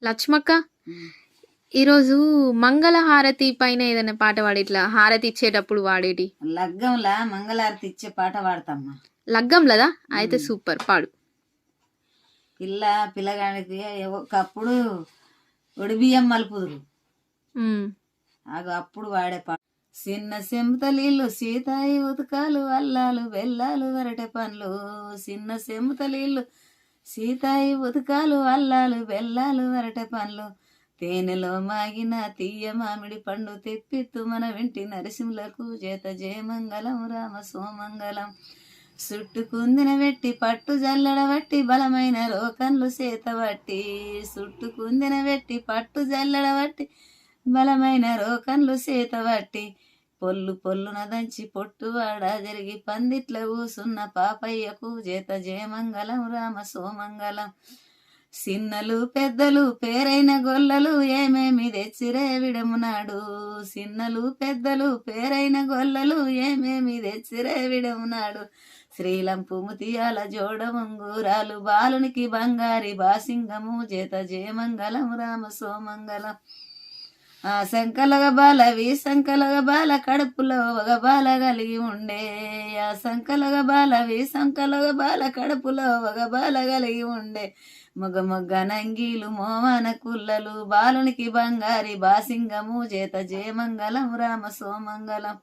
లక్ష్మక్క, ఉమ్. ఈరోజు మంగళ హారతి పైన ఏదైనా పాట పాడి, ఇట్లా హారతి ఇచ్చేటప్పుడు వాడేటి. లగ్గంలా మంగళారతి ఇచ్చే పాట పాడతామ్మా. లగ్గంలదా? అయితే సూపర్, పాడు. పిల్లగానికి ఒకప్పుడు ఒడిబియ్యం మలుపుదురు, ఉమ్. అప్పుడు వాడే పాట. చిన్న సెంతలీళ్ళు సీతాయి ఉతకాలు అల్లాలు బెల్లాలు వరటె పండ్లు, చిన్న సెంతలీళ్ళు సీతాయి ఉతకాలు అల్లాలు బెల్లాలు వరటె పండ్లు, తేనెలో మాగిన తీయ మామిడి పండు తెప్పిత్తు మన వెంటి నరసింహులకు చేత జయమంగళం రామ సోమంగళం, సుట్టుకుందిన వెట్టి పట్టు జల్లడబట్టి బలమైన రోకన్లు సేతబట్టి, సుట్టుకుందిన వెట్టి పట్టు జల్లడబట్టి బలమైన రోకన్లు సేతబట్టి, పొల్లు పొల్లున దంచి పొట్టువాడ జరిగి పందిట్ల కూసున్న పాపయ్యకు చేత జయమంగళం రామ సోమంగళం, సిన్నలు పెద్దలు పేరైన గొల్లలు ఏమేమి తెచ్చిరే విడమునాడు, సిన్నలు పెద్దలు పేరైన గొల్లలు ఏమేమి తెచ్చిరే విడమునాడు, శ్రీలంపు ముతియాల జోడమంగూరాలు బాలునికి బంగారి బాసింగము చేత జయమంగళం రామ సోమంగళం, ఆ సంకలగ బాల సంకలగ బాల కడుపులో ఒక బాల కలిగి ఉండే, ఆ సంకలగ బాల సంకలగ బాల కడుపులో ఒక బాల కలిగి ఉండే, మొగ మొగ్గ నంగీలు మోమాన కుల్లలు బాలునికి బంగారి బాసింగము చేత జయమంగళం రామ సోమంగళం,